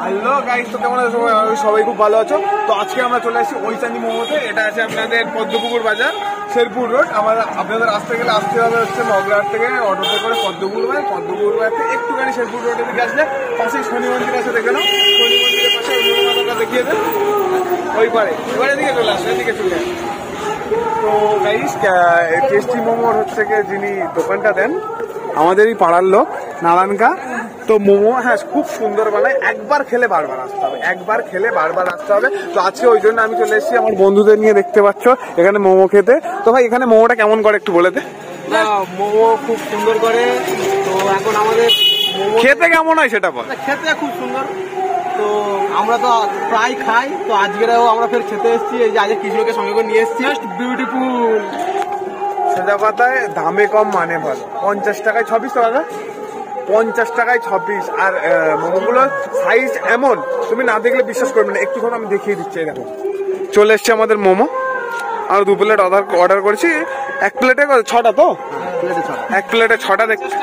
Hello guys, তো কেমন আছো সবাই? খুব ভালো আছো? তো আজকে আমরা চলে আসছি ওইচান্দি মোমোতে। এটা আছে আপনাদের পদ্মপুকুর বাজার, শেরপুর রোড। আপনাদের আসতে গেলে আসতে হবে হচ্ছে মগরাহাট থেকে অটোতে করে পদ্মপুকুর বাজার থেকে একটুখানি শেরপুর রোডের দিকে আসলে পাশে শনি মন্দির আছে, দেখে নাও। শনি মন্দিরের পাশে ওই দেখিয়ে দেন, ওই পারে এবারে দিকে চলে আসবে, এদিকে চলে আসবে। তো গাইস, টেস্টি মোমোর হচ্ছে যিনি দোকানটা দেন আমাদেরই পাড়ার লোক, নারায়ণকা। তো মোমো হ্যাঁ খুব সুন্দর বানায়, একবার খেলে বারবার আসতে হবে, একবার খেলে বারবার আসতে হবে। তো আজকে ওই জন্য আমি চলে এসেছি আমার বন্ধুদের নিয়ে, দেখতে পাচ্ছ এখানে মোমো খেতে। তো ভাই এখানে মোমোটা কেমন করে একটু বলে দে। মোমো খুব সুন্দর করে। তো এখন আমাদের খেতে কেমন হয় সেটা বল। খেতে খুব সুন্দর, তো আমরা তো প্রায় খাই। তো আজকেও আমরা ফের খেতে এসেছি, এই যে আজকে কৃষ্ণকে সঙ্গে করে নিয়ে এসেছি। বিউটিফুল, সোজা কথায় দামে কম মানে ভালো। 50 টাকায় 26 টাকা, 50 টাকায় 26। আর মোমোগুলোর সাইজ এমন তুমি না দেখলে বিশ্বাস করবে না। একটুখানি আমি দেখিয়ে দিচ্ছি, দেখো চলে এসছে আমাদের মোমো। আর 2 প্লেট অর্ডার করেছি। 1 প্লেটে 6টা, তো 1 প্লেটে 6টা দেখছি।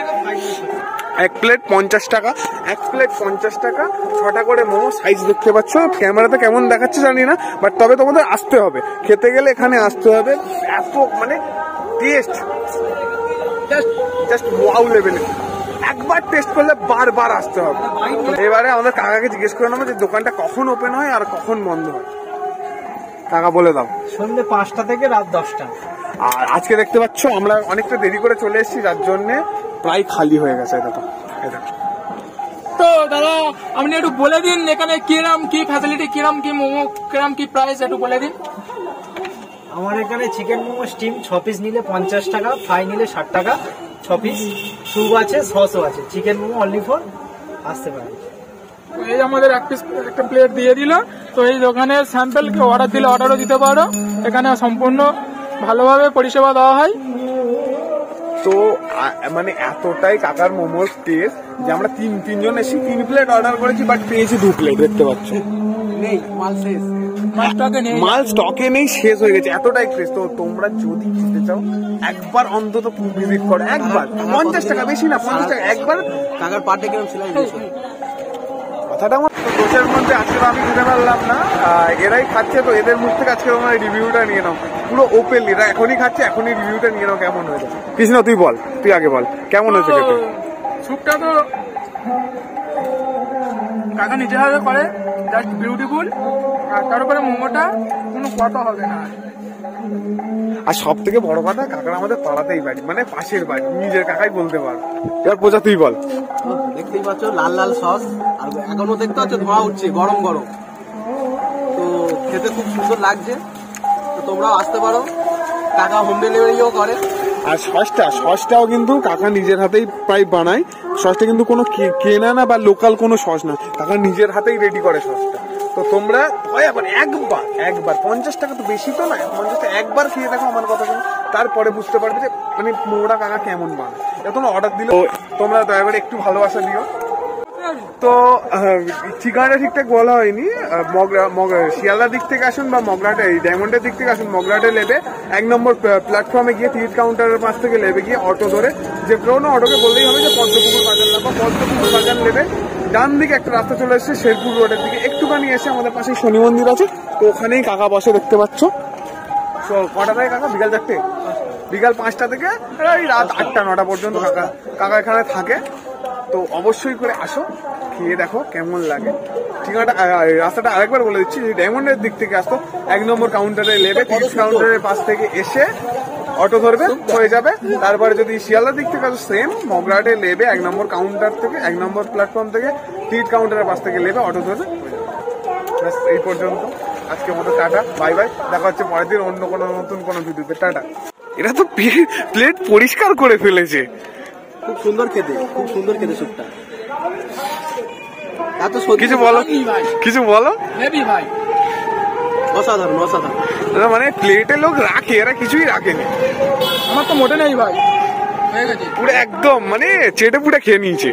1 প্লেট 50 টাকা, 1 প্লেট 50 টাকা, 6টা করে মোমো। সাইজ দেখতে পাচ্ছ, ক্যামেরাতে কেমন দেখাচ্ছে জানি না, বাট তবে তোমাদের আসতে হবে, খেতে গেলে এখানে আসতে হবে। এত মানে টেস্ট, জাস্ট ওয়াও লেভেলের। একবার টেস্ট করলে বারবার আসতে হবে। এবারে আমাদের কাকাকে জিজ্ঞেস করে নেবো যে দোকানটা কখন ওপেন হয় আর কখন বন্ধ হয়। কাকা বলে দাও। সন্ধ্যে 5টা থেকে রাত 10টা। আর আজকে দেখতে পাচ্ছ আমরা অনেকটা দেরি করে চলে এসেছি, যার জন্য প্রায় খালি হয়ে গেছে। দেখো তো দাদা আপনি একটু বলে দিন এখানে কিরম কি ফ্যাসিলিটি, কিরম কি মোমো, কিরম কি প্রাইস একটু বলে দিন। আমার এখানে চিকেন মোমো স্টিম 6 পিস নিলে 50 টাকা, ফ্রাই নিলে 60 টাকা 6 পিস। স্যুপ আছে, সসও আছে। চিকেন মোমো অনলি ফর আসতে পারে। এই আমাদের একটা প্লেট দিয়ে দিল। তো এই দোকানের স্যাম্পেলকে অর্ডার দিলে অর্ডারও দিতে পারো। এখানে সম্পূর্ণ ভালোভাবে পরিষেবা দেওয়া হয়। তো মানে এতটাই কাকার মোমোর টেস্ট যে আমরা তিনজন এসে 3 প্লেট অর্ডার করেছি, বাট পেয়েছি 2 প্লেট। দেখতে পাচ্ছ নেই মাল শেষ, মাল স্টকে নেই, শেষ হয়ে গেছে। এতটাই টেস্ট। তো তোমরা যদি খেতে চাও একবার অন্তত ভিজিট করো। একবার 50 টাকা, বেশি না, 50 টাকা একবার। কাকার পার্টে কিরম ছিল কথাটা আমার দোষের মধ্যে আজকে আমি খেতে পারলাম না, এরাই খাচ্ছে। তো এদের মুখ থেকে আজকে তোমরা রিভিউটা নিয়ে নাও পুরো ওপেনলি। এরা এখনই খাচ্ছে, এখনই রিভিউটা নিয়ে নাও কেমন হয়েছে। কৃষ্ণ তুই বল, তুই আগে বল কেমন হয়েছে খেতে। স্যুপটা তো কাকা নিজে হাতে করে, জাস্ট বিউটিফুল। আর তার উপরে মোমোটা কোনো কথা হবে না। আর সব থেকে বড় কথা, কাকার আমাদের পাড়াতেই বাড়ি, মানে পাশের বাড়ি, নিজের কাকাই বলতে পারো। এবার বোঝা, তুই বল। দেখতেই পাচ্ছ লাল লাল সস, আর এখনো দেখতে পাচ্ছ ধোঁয়া উঠছে গরম গরম। তো খেতে খুব সুন্দর লাগছে। তো তোমরাও আসতে পারো, কাকা হোম ডেলিভারিও করে। আর সসটাও কিন্তু কাকা নিজের হাতেই প্রায় বানায়। সসটা কিন্তু কোনো কেনা না বা লোকাল কোনো সস না, কাকা নিজের হাতেই রেডি করে সসটা। তো তোমরা একবার 50 টাকা তো বেশি তো না, 50 টাকা একবার খেয়ে দেখো আমার কথা শুনে, তারপরে বুঝতে পারবে যে মানে মোমোটা কাকা কেমন বানায়। তোমরা অর্ডার দিলে তোমরা দয়া করে একটু ভালোবাসা দিও। তো ঠিকানাটা ঠিকঠাক বলা হয়নি। শিয়ালদার দিক থেকে আসুন বা মগরাহাটে, ডায়মন্ডের দিক থেকে আসুন, মগরাহাটে নেবে 1 নম্বর প্ল্যাটফর্মে গিয়ে টিকিট কাউন্টারের পাশ থেকে নেবে গিয়ে অটো ধরে, যে কোনো অটোকে বললেই হবে যে পদ্মপুকুর বাজার না, বা পদ্মপুকুর বাজার নেবে। ডান দিকে একটা রাস্তা চলে এসেছে শেরপুর রোডের দিকে, একটুখানি এসে আমাদের পাশে শনি মন্দির আছে, তো ওখানেই কাকা বসে, দেখতে পাচ্ছ। কটা থেকে কাকা? বিকাল 4টে, বিকাল 5টা থেকে এই রাত 8টা-9টা পর্যন্ত কাকা এখানে থাকে। তো অবশ্যই করে আসো, খেয়ে দেখো কেমন লাগে। ঠিকানাটা রাস্তাটা আরেকবার বলে দিচ্ছি। ডায়মন্ডের দিক থেকে আসতো 1 নম্বর কাউন্টারে নেবে, টিকিট কাউন্টারের পাশ থেকে এসে অটো ধরবে, হয়ে যাবে। তারপরে যদি শিয়ালদার দিক থেকে আসো, সেম মগরাহাটে নেবে 1 নম্বর কাউন্টার থেকে, 1 নম্বর প্ল্যাটফর্ম থেকে টিকিট কাউন্টারের পাশ থেকে নেবে, অটো ধরবে। এই পর্যন্ত আজকে মতো টাটা, বাই বাই। দেখা হচ্ছে পরের দিন অন্য কোনো নতুন কোনো ভিডিওতে। টাটা। এরা তো প্লেট পরিষ্কার করে ফেলেছে। খুব সুন্দর খেতে, খুব সুন্দর খেতে স্যুপটা। এত কিছু বলো, কিছু বলো। হেভি ভাই, অসাধারণ অসাধারণ। মানে প্লেটে লোক রাখে, এরা কিছুই রাখেনি। আমার তো মোটে নেই ভাই, হয়ে গেছে পুরো একদম মানে চেটে পুটে খেয়ে নিয়েছে।